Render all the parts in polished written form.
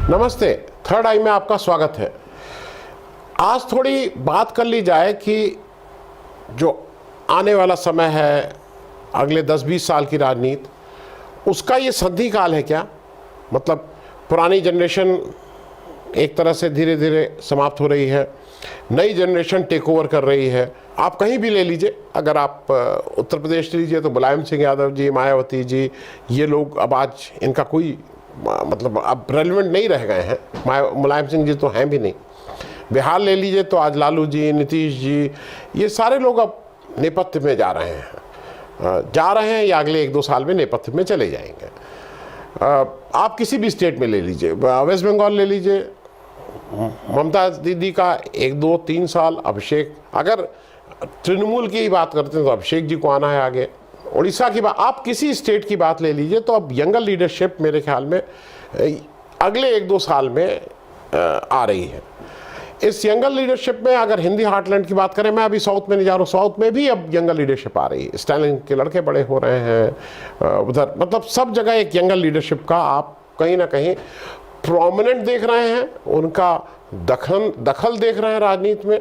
नमस्ते, थर्ड आई में आपका स्वागत है। आज थोड़ी बात कर ली जाए कि जो आने वाला समय है, अगले 10-20 साल की राजनीति, उसका ये संधि काल है क्या? मतलब पुरानी जनरेशन एक तरह से धीरे धीरे समाप्त हो रही है, नई जनरेशन टेक ओवर कर रही है। आप कहीं भी ले लीजिए, अगर आप उत्तर प्रदेश लीजिए तो मुलायम सिंह यादव जी, मायावती जी, ये लोग अब आज इनका कोई मतलब अब रेलिवेंट नहीं रह गए हैं। मुलायम सिंह जी तो हैं भी नहीं। बिहार ले लीजिए तो आज लालू जी, नीतीश जी, ये सारे लोग अब नेपथ्य में जा रहे हैं या अगले 1-2 साल में नेपथ्य में चले जाएंगे। आप किसी भी स्टेट में ले लीजिए, वेस्ट बंगाल ले लीजिए, ममता दीदी का 1-2-3 साल, अभिषेक, अगर तृणमूल की बात करते हैं तो अभिषेक जी को आना है आगे। उड़ीसा की बात, आप किसी स्टेट की बात ले लीजिए तो अब यंगर लीडरशिप मेरे ख्याल में अगले 1-2 साल में आ रही है। इस यंगर लीडरशिप में अगर हिंदी हार्टलैंड की बात करें, मैं अभी साउथ में नहीं जा रहा हूँ, साउथ में भी अब यंगर लीडरशिप आ रही है। स्टालिन के लड़के बड़े हो रहे हैं उधर, मतलब सब जगह एक यंगर लीडरशिप का आप कहीं ना कहीं प्रोमिनेंट देख रहे हैं, उनका दखल देख रहे हैं राजनीति में,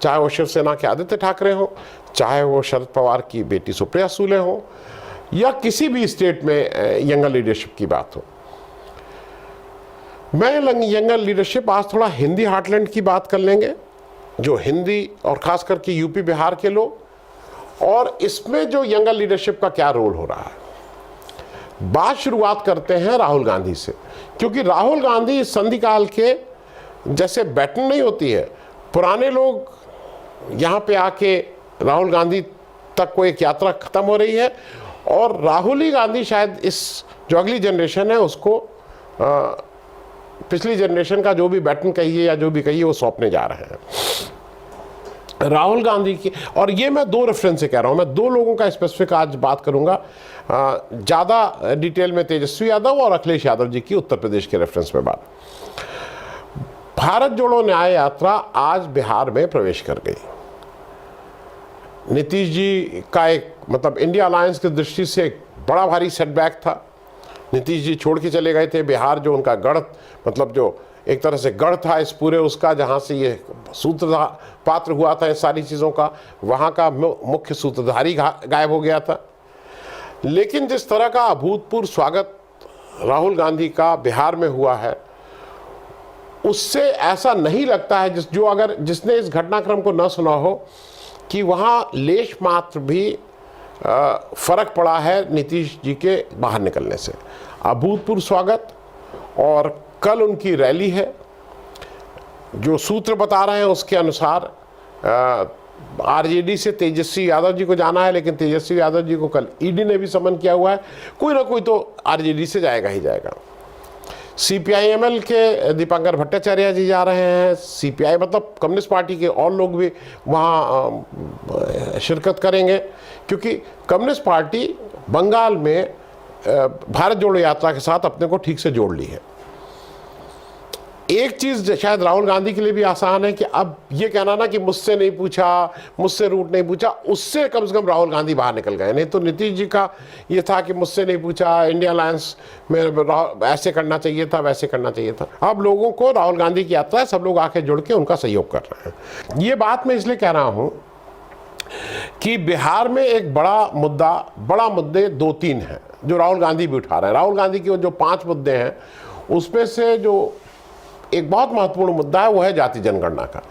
चाहे वो शिवसेना के आदित्य ठाकरे हो, चाहे वो शरद पवार की बेटी सुप्रिया सूले हो, या किसी भी स्टेट में यंगर लीडरशिप की बात हो। मैं यंगर लीडरशिप आज थोड़ा हिंदी हार्टलैंड की बात कर लेंगे, जो हिंदी और खास करके यूपी बिहार के लोग, और इसमें जो यंगर लीडरशिप का क्या रोल हो रहा है। बात शुरुआत करते हैं राहुल गांधी से, क्योंकि राहुल गांधी इस संधि काल के जैसे बैटन नहीं होती है, पुराने लोग यहाँ पे आके राहुल गांधी तक को एक यात्रा खत्म हो रही है, और राहुल ही गांधी शायद इस जो अगली जनरेशन है उसको पिछली जनरेशन का जो भी बैटन कहिए या जो भी कहिए वो सौंपने जा रहे हैं। राहुल गांधी की, और ये मैं 2 रेफरेंस से कह रहा हूँ, मैं 2 लोगों का स्पेसिफिक आज बात करूंगा, ज़्यादा डिटेल में तेजस्वी यादव और अखिलेश यादव जी की उत्तर प्रदेश के रेफरेंस में बात। भारत जोड़ो न्याय यात्रा आज बिहार में प्रवेश कर गई। नीतीश जी का एक मतलब इंडिया अलायंस की दृष्टि से एक बड़ा भारी सेटबैक था। नीतीश जी छोड़ के चले गए थे बिहार, जो उनका गढ़, मतलब जो एक तरह से गढ़ था इस पूरे उसका, जहाँ से ये सूत्रधार पात्र हुआ था इस सारी चीज़ों का, वहाँ का मुख्य सूत्रधारी गायब हो गया था। लेकिन जिस तरह का अभूतपूर्व स्वागत राहुल गांधी का बिहार में हुआ है, उससे ऐसा नहीं लगता है जिसने इस घटनाक्रम को न सुना हो कि वहाँ लेश मात्र भी फर्क पड़ा है नीतीश जी के बाहर निकलने से। अभूतपूर्व स्वागत, और कल उनकी रैली है। जो सूत्र बता रहे हैं उसके अनुसार आरजेडी से तेजस्वी यादव जी को जाना है, लेकिन तेजस्वी यादव जी को कल ईडी ने भी समन किया हुआ है, कोई ना कोई तो आरजेडी से जाएगा ही जाएगा। सीपीआईएमएल के दीपांकर भट्टाचार्य जी जा रहे हैं, सीपीआई मतलब कम्युनिस्ट पार्टी के और लोग भी वहाँ शिरकत करेंगे, क्योंकि कम्युनिस्ट पार्टी बंगाल में भारत जोड़ो यात्रा के साथ अपने को ठीक से जोड़ ली है। एक चीज़ शायद राहुल गांधी के लिए भी आसान है कि अब ये कहना ना कि मुझसे नहीं पूछा, मुझसे रूट नहीं पूछा, उससे कम से कम राहुल गांधी बाहर निकल गए। नहीं तो नीतीश जी का ये था कि मुझसे नहीं पूछा, इंडिया अलायंस में ऐसे करना चाहिए था, वैसे करना चाहिए था। अब लोगों को राहुल गांधी की यात्रा है, सब लोग आके जुड़ के उनका सहयोग कर रहे हैं। ये बात मैं इसलिए कह रहा हूँ कि बिहार में एक बड़ा मुद्दे 2-3 हैं जो राहुल गांधी भी उठा रहे हैं। राहुल गांधी के जो 5 मुद्दे हैं उसमें से जो एक बहुत महत्वपूर्ण मुद्दा है वो है जाति जनगणना का।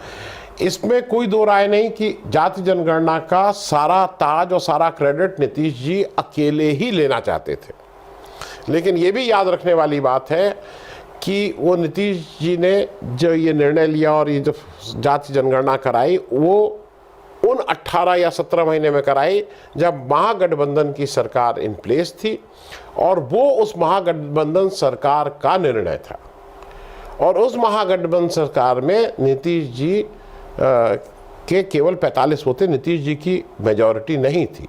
इसमें कोई दो राय नहीं कि जाति जनगणना का सारा ताज और सारा क्रेडिट नीतीश जी अकेले ही लेना चाहते थे। लेकिन ये भी याद रखने वाली बात है कि वो नीतीश जी ने जो ये निर्णय लिया और ये जो जाति जनगणना कराई, वो उन 18 या 17 महीने में कराई जब महागठबंधन की सरकार इन प्लेस थी, और वो उस महागठबंधन सरकार का निर्णय था। और उस महागठबंधन सरकार में नीतीश जी के केवल 45 वोट थे, नीतीश जी की मेजॉरिटी नहीं थी।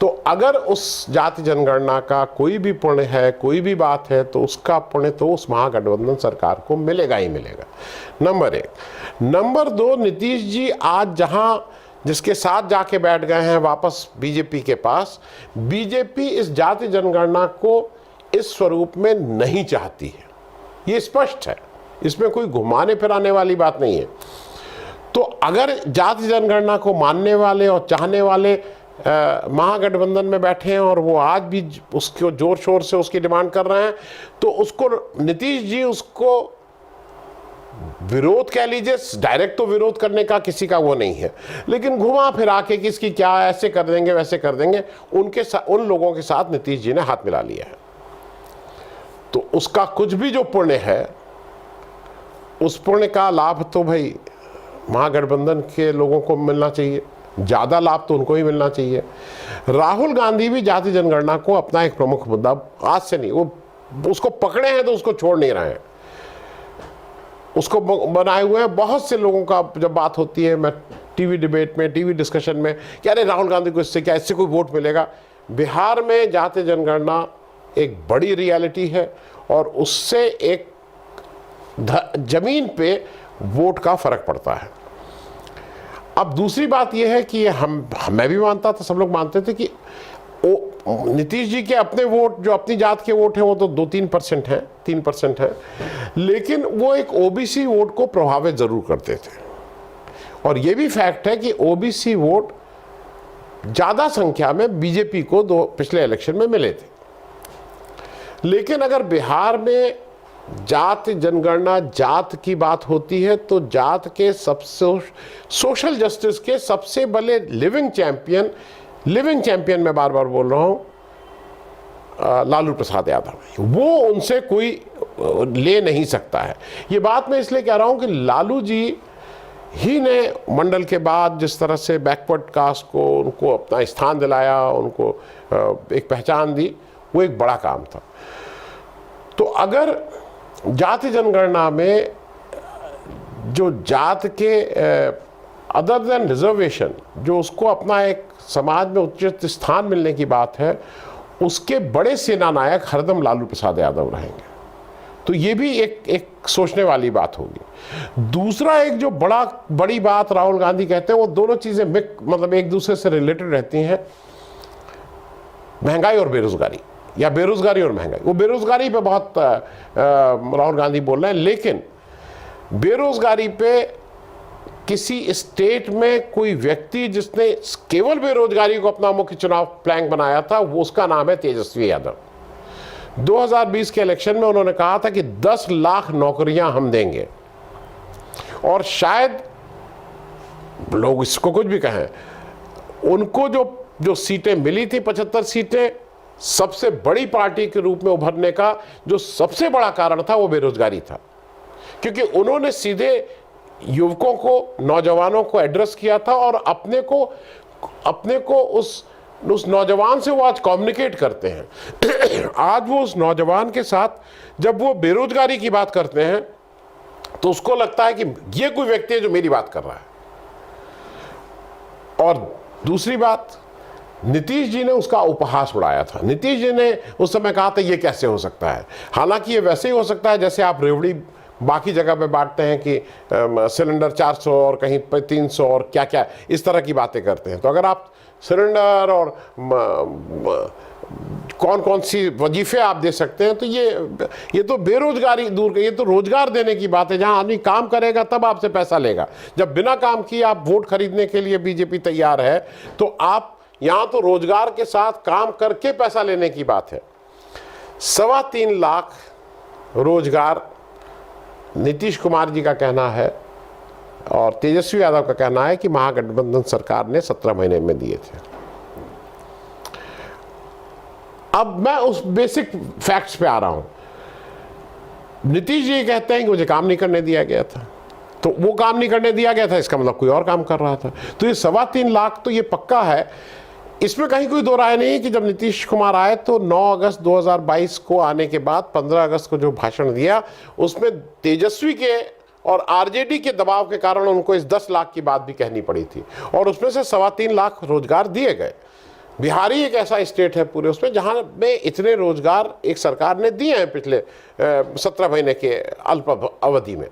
तो अगर उस जाति जनगणना का कोई भी पुण्य है, कोई भी बात है, तो उसका पुण्य तो उस महागठबंधन सरकार को मिलेगा ही मिलेगा। नंबर 1। नंबर 2, नीतीश जी आज जहां जिसके साथ जाके बैठ गए हैं वापस बीजेपी के पास, बीजेपी इस जाति जनगणना को इस स्वरूप में नहीं चाहती है। ये स्पष्ट है, इसमें कोई घुमाने फिराने वाली बात नहीं है। तो अगर जाति जनगणना को मानने वाले और चाहने वाले महागठबंधन में बैठे हैं और वो आज भी उसको जोर शोर से उसकी डिमांड कर रहे हैं, तो उसको नीतीश जी उसको विरोध कह लीजिए, डायरेक्ट तो विरोध करने का किसी का वो नहीं है, लेकिन घुमा फिरा के किसकी क्या ऐसे कर देंगे वैसे कर देंगे, उन लोगों के साथ नीतीश जी ने हाथ मिला लिया है। तो उसका कुछ भी जो पुण्य है, उस पुण्य का लाभ तो भाई महागठबंधन के लोगों को मिलना चाहिए, ज़्यादा लाभ तो उनको ही मिलना चाहिए। राहुल गांधी भी जाति जनगणना को अपना एक प्रमुख मुद्दा, आज से नहीं, वो उसको पकड़े हैं तो उसको छोड़ नहीं रहे हैं, उसको बनाए हुए हैं। बहुत से लोगों का जब बात होती है, मैं टीवी डिबेट में, टीवी डिस्कशन में, कि अरे राहुल गांधी को इससे क्या, इससे कोई वोट मिलेगा। बिहार में जाति जनगणना एक बड़ी रियलिटी है और उससे एक जमीन पे वोट का फर्क पड़ता है। अब दूसरी बात यह है कि मैं भी मानता था, सब लोग मानते थे कि नीतीश जी के अपने वोट, जो अपनी जात के वोट हैं, वो तो 2-3% हैं, 3% है, लेकिन वो एक ओबीसी वोट को प्रभावित जरूर करते थे। और ये भी फैक्ट है कि ओबीसी वोट ज्यादा संख्या में बीजेपी को पिछले इलेक्शन में मिले थे। लेकिन अगर बिहार में जात जनगणना, जात की बात होती है, तो जात के सबसे सोशल जस्टिस के सबसे बड़े लिविंग चैंपियन मैं बार बार बोल रहा हूं, लालू प्रसाद यादव, वो उनसे कोई ले नहीं सकता है। ये बात मैं इसलिए कह रहा हूं कि लालू जी ही ने मंडल के बाद जिस तरह से बैकवर्ड कास्ट को उनको अपना स्थान दिलाया, उनको एक पहचान दी, वो एक बड़ा काम था। तो अगर जाति जनगणना में जो जात के अदर देन रिजर्वेशन, जो उसको अपना एक समाज में उचित स्थान मिलने की बात है, उसके बड़े सेनानायक हरदम लालू प्रसाद यादव रहेंगे। तो ये भी एक सोचने वाली बात होगी। दूसरा एक जो बड़ी बात राहुल गांधी कहते हैं, वो दोनों चीजें मतलब एक दूसरे से रिलेटेड रहती हैं, महंगाई और बेरोजगारी, या बेरोजगारी और महंगाई। वो बेरोजगारी पे बहुत राहुल गांधी बोल रहे हैं, लेकिन बेरोजगारी पे किसी स्टेट में कोई व्यक्ति जिसने केवल बेरोजगारी को अपना मुख्य चुनाव प्लान बनाया था, वो उसका नाम है तेजस्वी यादव। 2020 के इलेक्शन में उन्होंने कहा था कि 10 लाख नौकरियां हम देंगे, और शायद लोग इसको कुछ भी कहें, उनको जो सीटें मिली थी, 75 सीटें, सबसे बड़ी पार्टी के रूप में उभरने का जो सबसे बड़ा कारण था वो बेरोजगारी था। क्योंकि उन्होंने सीधे युवकों को, नौजवानों को एड्रेस किया था, और अपने को उस नौजवान से वो आज कम्युनिकेट करते हैं। आज वो उस नौजवान के साथ जब वो बेरोजगारी की बात करते हैं, तो उसको लगता है कि ये कोई व्यक्ति है जो मेरी बात कर रहा है। और दूसरी बात, नीतीश जी ने उसका उपहास उड़ाया था। नीतीश जी ने उस समय कहा था ये कैसे हो सकता है। हालांकि ये वैसे ही हो सकता है जैसे आप रेवड़ी बाकी जगह पे बांटते हैं कि सिलेंडर 400 और कहीं पे 300 और क्या क्या इस तरह की बातें करते हैं। तो अगर आप सिलेंडर और कौन कौन सी वजीफे आप दे सकते हैं, तो ये तो बेरोजगारी दूर, ये तो रोजगार देने की बात है। जहां आदमी काम करेगा तब आपसे पैसा लेगा। जब बिना काम किए आप वोट खरीदने के लिए बीजेपी तैयार है, तो आप यहां तो रोजगार के साथ काम करके पैसा लेने की बात है। 3.25 लाख रोजगार नीतीश कुमार जी का कहना है और तेजस्वी यादव का कहना है कि महागठबंधन सरकार ने 17 महीने में दिए थे। अब मैं उस बेसिक फैक्ट्स पे आ रहा हूं। नीतीश जी कहते हैं कि मुझे काम नहीं करने दिया गया था, तो वो काम नहीं करने दिया गया था, इसका मतलब कोई और काम कर रहा था। तो ये 3.25 लाख तो ये पक्का है, इसमें कहीं कोई दो राय नहीं कि जब नीतीश कुमार आए तो 9 अगस्त 2022 को आने के बाद 15 अगस्त को जो भाषण दिया, उसमें तेजस्वी के और आरजेडी के दबाव के कारण उनको इस 10 लाख की बात भी कहनी पड़ी थी, और उसमें से 3.25 लाख रोजगार दिए गए। बिहार ही एक ऐसा स्टेट है पूरे उसमें जहां में इतने रोजगार एक सरकार ने दिए हैं पिछले 17 महीने के अल्प अवधि में।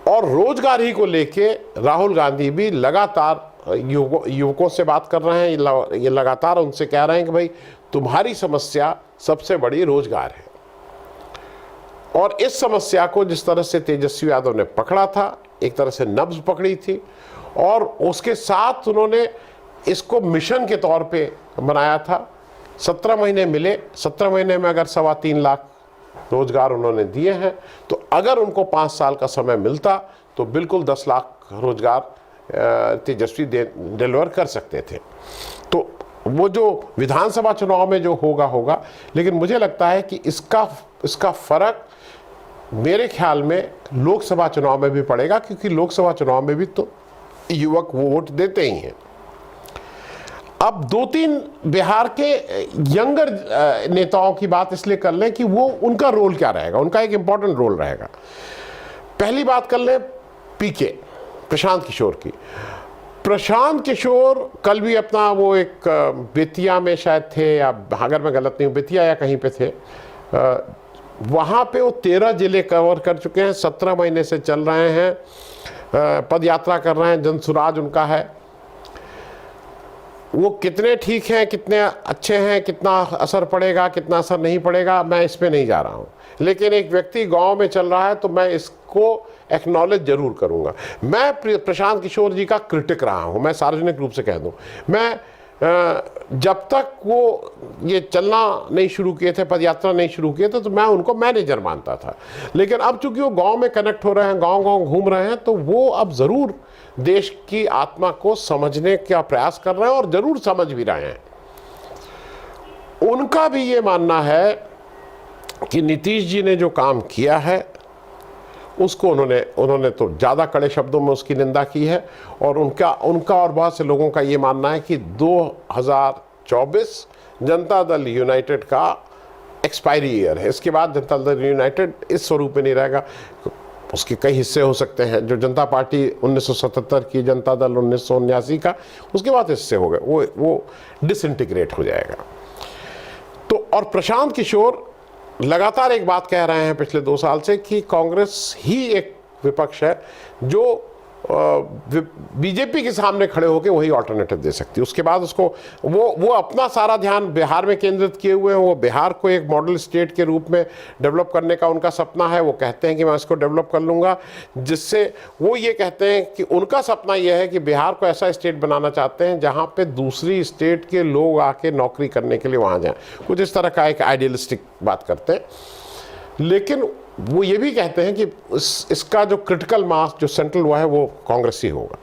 और रोजगार ही को लेके राहुल गांधी भी लगातार युवकों से बात कर रहे हैं। ये लगातार उनसे कह रहे हैं कि भाई तुम्हारी समस्या सबसे बड़ी रोजगार है। और इस समस्या को जिस तरह से तेजस्वी यादव ने पकड़ा था, एक तरह से नब्ज पकड़ी थी, और उसके साथ उन्होंने इसको मिशन के तौर पे बनाया था। 17 महीने मिले, 17 महीने में अगर 3.25 लाख रोजगार उन्होंने दिए हैं, तो अगर उनको 5 साल का समय मिलता तो बिल्कुल 10 लाख रोजगार तेजस्वी डिलीवर कर सकते थे। तो वो जो विधानसभा चुनाव में जो होगा, लेकिन मुझे लगता है कि इसका फर्क मेरे ख्याल में लोकसभा चुनाव में भी पड़ेगा, क्योंकि लोकसभा चुनाव में भी तो युवक वोट देते ही हैं। अब 2-3 बिहार के यंगर नेताओं की बात इसलिए कर लें कि वो उनका रोल क्या रहेगा, उनका एक इंपॉर्टेंट रोल रहेगा। पहली बात कर लें पीके, प्रशांत किशोर की। प्रशांत किशोर कल भी अपना वो एक बेतिया में शायद थे, या अगर मैं गलत नहीं हूँ बेतिया या कहीं पे थे, वहाँ पे वो 13 जिले कवर कर चुके हैं, 17 महीने से चल रहे हैं, पद यात्रा कर रहे हैं, जनसुराज उनका है। वो कितने ठीक हैं, कितने अच्छे हैं, कितना असर पड़ेगा, कितना असर नहीं पड़ेगा, मैं इस पे नहीं जा रहा हूँ। लेकिन एक व्यक्ति गांव में चल रहा है तो मैं इसको एक्नॉलेज जरूर करूँगा। मैं प्रशांत किशोर जी का क्रिटिक रहा हूँ, मैं सार्वजनिक रूप से कह दूँ। मैं जब तक वो ये चलना नहीं शुरू किए थे, पदयात्रा नहीं शुरू किए थे, तो मैं उनको मैनेजर मानता था। लेकिन अब चूंकि वो गांव में कनेक्ट हो रहे हैं, गांव-गांव घूम रहे हैं, तो वो अब ज़रूर देश की आत्मा को समझने का प्रयास कर रहे हैं, और ज़रूर समझ भी रहे हैं। उनका भी ये मानना है कि नीतीश जी ने जो काम किया है उसको उन्होंने तो ज़्यादा कड़े शब्दों में उसकी निंदा की है, और उनका और बहुत से लोगों का ये मानना है कि 2024 जनता दल यूनाइटेड का एक्सपायरी ईयर है। इसके बाद जनता दल यूनाइटेड इस स्वरूप में नहीं रहेगा। उसके कई हिस्से हो सकते हैं, जो जनता पार्टी 1977 की, जनता दल 1979 का, उसके बाद हिस्से हो गए, वो डिसइंटीग्रेट हो जाएगा। तो और प्रशांत किशोर लगातार एक बात कह रहे हैं पिछले 2 साल से कि कांग्रेस ही एक विपक्ष है जो बीजेपी के सामने खड़े होकर वही ऑल्टरनेटिव दे सकती है। उसके बाद उसको वो अपना सारा ध्यान बिहार में केंद्रित किए हुए हैं। वो बिहार को एक मॉडल स्टेट के रूप में डेवलप करने का उनका सपना है। वो कहते हैं कि मैं इसको डेवलप कर लूँगा, जिससे वो ये कहते हैं कि उनका सपना यह है कि बिहार को ऐसा स्टेट बनाना चाहते हैं जहाँ पे दूसरी स्टेट के लोग आके नौकरी करने के लिए वहाँ जाएँ। कुछ इस तरह का एक आइडियलिस्टिक बात करते हैं। लेकिन वो ये भी कहते हैं कि इसका जो क्रिटिकल मास जो सेंट्रल हुआ है वो कांग्रेस ही होगा।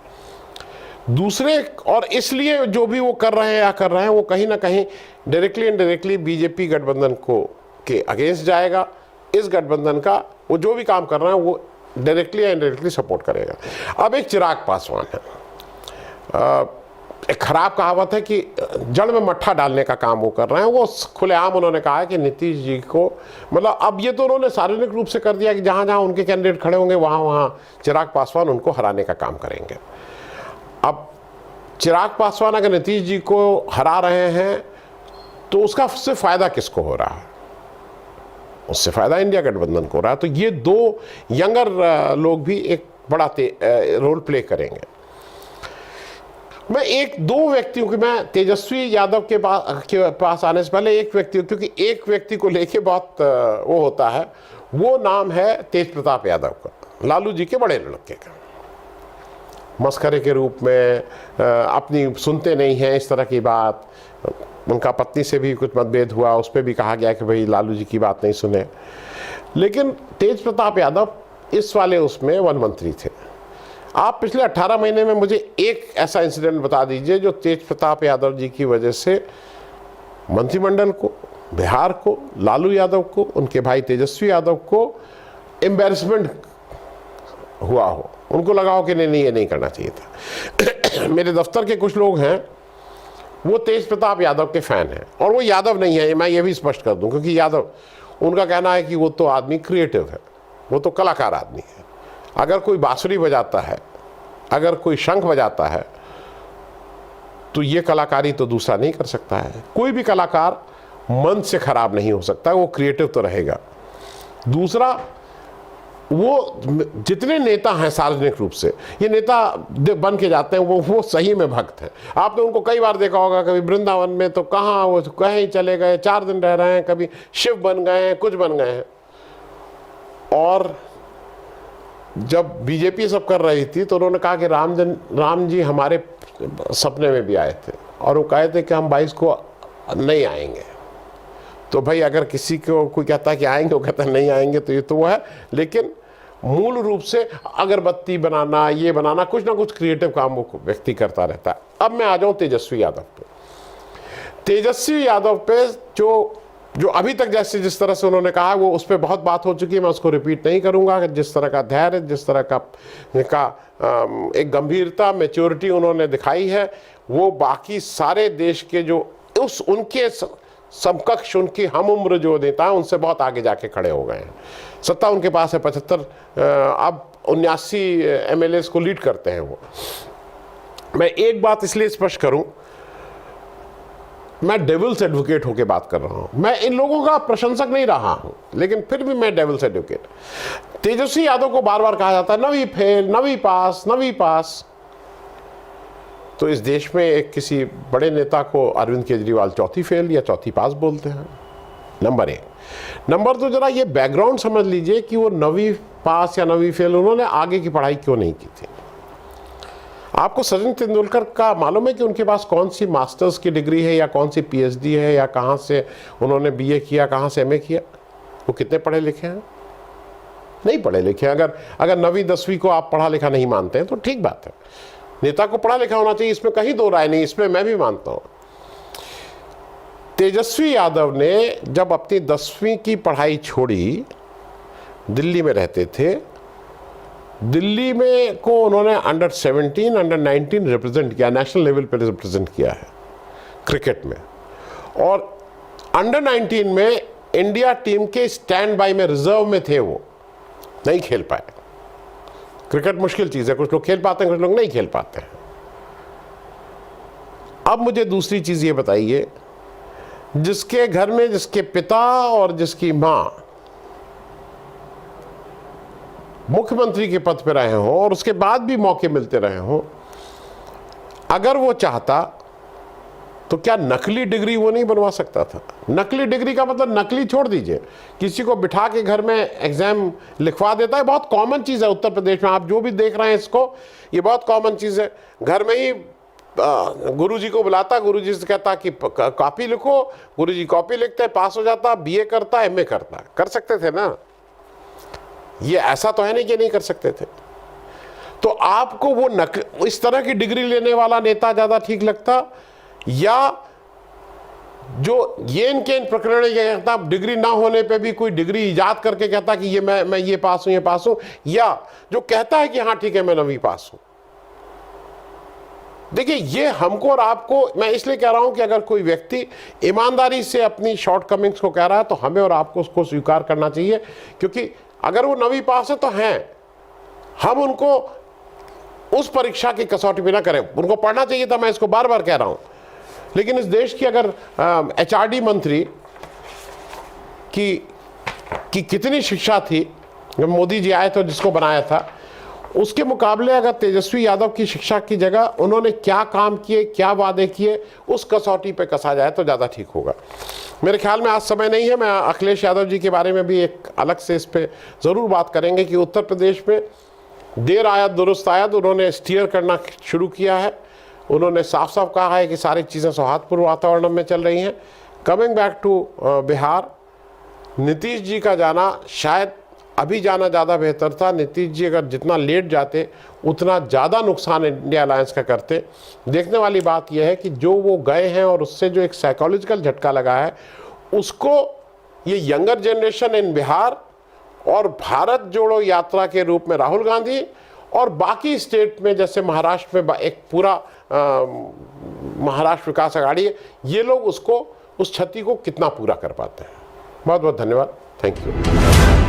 दूसरे, और इसलिए जो भी वो कर रहे हैं या कर रहे हैं वो कहीं ना कहीं डायरेक्टली इनडायरेक्टली बीजेपी गठबंधन को के अगेंस्ट जाएगा। इस गठबंधन का वो जो भी काम कर रहे हैं वो डायरेक्टली या इनडायरेक्टली सपोर्ट करेगा। अब एक चिराग पासवान है, एक खराब कहावत है कि जड़ में मट्ठा डालने का काम वो कर रहे हैं। वो खुलेआम उन्होंने कहा है कि नीतीश जी को, मतलब अब ये तो उन्होंने सार्वजनिक रूप से कर दिया कि जहाँ जहाँ उनके कैंडिडेट खड़े होंगे वहाँ वहाँ चिराग पासवान उनको हराने का काम करेंगे। अब चिराग पासवान अगर नीतीश जी को हरा रहे हैं तो उससे फ़ायदा किसको हो रहा है? उससे फ़ायदा इंडिया गठबंधन को हो रहा है। तो ये 2 यंगर लोग भी एक बड़ा रोल प्ले करेंगे। मैं 1-2 व्यक्तियों की, मैं तेजस्वी यादव के पास आने से पहले एक व्यक्ति, क्योंकि एक व्यक्ति को लेके बहुत वो होता है, वो नाम है तेज प्रताप यादव का, लालू जी के बड़े लड़के का। मस्खरे के रूप में अपनी सुनते नहीं हैं इस तरह की बात। उनका पत्नी से भी कुछ मतभेद हुआ, उस पर भी कहा गया कि भाई लालू जी की बात नहीं सुने। लेकिन तेज प्रताप यादव इस वाले उसमें वन मंत्री थे। आप पिछले 18 महीने में मुझे एक ऐसा इंसिडेंट बता दीजिए जो तेज प्रताप यादव जी की वजह से मंत्रिमंडल को, बिहार को, लालू यादव को, उनके भाई तेजस्वी यादव को एम्बैरेसमेंट हुआ हो, उनको लगा हो कि नहीं ये नहीं करना चाहिए था। मेरे दफ्तर के कुछ लोग हैं वो तेज प्रताप यादव के फ़ैन हैं, और वो यादव नहीं है, मैं ये भी स्पष्ट कर दूं, क्योंकि यादव, उनका कहना है कि वो तो आदमी क्रिएटिव है, वो तो कलाकार आदमी है। अगर कोई बांसुरी बजाता है, अगर कोई शंख बजाता है, तो ये कलाकारी तो दूसरा नहीं कर सकता है। कोई भी कलाकार मन से खराब नहीं हो सकता, वो क्रिएटिव तो रहेगा। दूसरा, वो जितने नेता हैं सार्वजनिक रूप से, ये नेता बन के जाते हैं, वो सही में भक्त हैं। आपने उनको कई बार देखा होगा, कभी वृंदावन में तो कहाँ वो कहीं चले गए, 4 दिन रह रहे हैं, कभी शिव बन गए हैं, कुछ बन गए हैं। और जब बीजेपी सब कर रही थी तो उन्होंने कहा कि राम जी हमारे सपने में भी आए थे और वो कहे थे कि हम 22 को नहीं आएंगे। तो भाई अगर किसी को कोई कहता है कि आएंगे, वो कहता है नहीं आएंगे, तो ये तो वो है। लेकिन मूल रूप से अगरबत्ती बनाना, ये बनाना, कुछ ना कुछ क्रिएटिव काम वो व्यक्ति करता रहता है। अब मैं आ जाऊं तेजस्वी यादव पे। तेजस्वी यादव पे जो अभी तक जैसे जिस तरह से उन्होंने कहा, वो उस पर बहुत बात हो चुकी है, मैं उसको रिपीट नहीं करूंगा। जिस तरह का धैर्य, जिस तरह का एक गंभीरता, मैच्योरिटी उन्होंने दिखाई है, वो बाकी सारे देश के जो उनके समकक्ष, उनकी हम उम्र जो नेता है, उनसे बहुत आगे जाके खड़े हो गए हैं। सत्ता उनके पास है, 75, अब 79 MLAs को लीड करते हैं वो। मैं एक बात इसलिए स्पष्ट करूं, मैं डेविल्स एडवोकेट होकर बात कर रहा हूं। मैं इन लोगों का प्रशंसक नहीं रहा हूं, लेकिन फिर भी मैं डेविल्स एडवोकेट। तेजस्वी यादव को बार बार कहा जाता है नवी फेल, नवी पास, नवी पास। तो इस देश में एक किसी बड़े नेता को अरविंद केजरीवाल चौथी फेल या चौथी पास बोलते हैं, नंबर 1। नंबर 2, जरा ये बैकग्राउंड समझ लीजिए कि वो नवी पास या नवी फेल, उन्होंने आगे की पढ़ाई क्यों नहीं की थी। आपको सचिन तेंदुलकर का मालूम है कि उनके पास कौन सी मास्टर्स की डिग्री है या कौन सी PhD है, या कहाँ से उन्होंने BA किया, कहाँ से MA किया? वो कितने पढ़े लिखे हैं? नहीं पढ़े लिखे। अगर 9वीं 10वीं को आप पढ़ा लिखा नहीं मानते हैं तो ठीक बात है, नेता को पढ़ा लिखा होना चाहिए, इसमें कहीं दो राय नहीं, इसमें मैं भी मानता हूं। तेजस्वी यादव ने जब अपनी 10वीं की पढ़ाई छोड़ी, दिल्ली में रहते थे, दिल्ली में को उन्होंने अंडर 17, अंडर 19 रिप्रेजेंट किया, नेशनल लेवल पर रिप्रेजेंट किया है क्रिकेट में। और अंडर 19 में इंडिया टीम के स्टैंड बाय में रिजर्व में थे, वो नहीं खेल पाए। क्रिकेट मुश्किल चीज है, कुछ लोग खेल पाते हैं, कुछ लोग नहीं खेल पाते हैं। अब मुझे दूसरी चीज ये बताइए, जिसके घर में जिसके पिता और जिसकी मां मुख्यमंत्री के पद पर रहे हों और उसके बाद भी मौके मिलते रहे हों, अगर वो चाहता तो क्या नकली डिग्री वो नहीं बनवा सकता था? नकली डिग्री का मतलब नकली छोड़ दीजिए, किसी को बिठा के घर में एग्जाम लिखवा देता है। बहुत कॉमन चीज़ है उत्तर प्रदेश में, आप जो भी देख रहे हैं इसको, ये बहुत कॉमन चीज़ है। घर में ही गुरुजी को बुलाता, गुरुजी से कहता कि कॉपी लिखो, गुरुजी कॉपी लिखते, पास हो जाता, BA करता, MA करता। कर सकते थे ना, ये ऐसा तो है नहीं कि नहीं कर सकते थे। तो आपको वो इस तरह की डिग्री लेने वाला नेता ज़्यादा ठीक लगता, या जो ये इनके इन प्रकरण कहता डिग्री ना होने पे भी कोई डिग्री इजाद करके कहता कि ये मैं ये पास हूं, ये पास हूं, या जो कहता है कि हाँ ठीक है मैं 9वीं पास हूं। देखिए, ये हमको और आपको, मैं इसलिए कह रहा हूं कि अगर कोई व्यक्ति ईमानदारी से अपनी शॉर्टकमिंग्स को कह रहा है तो हमें और आपको उसको स्वीकार करना चाहिए, क्योंकि अगर वो 9वीं पास है तो हैं, हम उनको उस परीक्षा की कसौटी भी ना करें। उनको पढ़ना चाहिए था, मैं इसको बार बार कह रहा हूं। लेकिन इस देश की अगर HRD मंत्री की कितनी शिक्षा थी जब मोदी जी आए तो जिसको बनाया था, उसके मुकाबले अगर तेजस्वी यादव की शिक्षा की जगह उन्होंने क्या काम किए, क्या वादे किए, उस कसौटी पे कसा जाए तो ज़्यादा ठीक होगा। मेरे ख्याल में आज समय नहीं है, मैं अखिलेश यादव जी के बारे में भी एक अलग से इस पर ज़रूर बात करेंगे कि उत्तर प्रदेश में देर आयत दुरुस्त आयत उन्होंने स्टीयर करना शुरू किया है। उन्होंने साफ साफ कहा है कि सारी चीज़ें सौहार्दपूर्ण वातावरण में चल रही हैं। Coming back to Bihar, Nitish ji का जाना, शायद अभी जाना ज़्यादा बेहतर था। नीतीश जी अगर जितना लेट जाते उतना ज़्यादा नुकसान इंडिया अलायंस का करते। देखने वाली बात यह है कि जो वो गए हैं और उससे जो एक साइकोलॉजिकल झटका लगा है, उसको ये यंगर जनरेशन इन बिहार और भारत जोड़ो यात्रा के रूप में राहुल गांधी और बाकी स्टेट में जैसे महाराष्ट्र में एक पूरा महाराष्ट्र विकास अघाड़ी है, ये लोग उसको, उस क्षति को कितना पूरा कर पाते हैं। बहुत बहुत धन्यवाद, थैंक यू।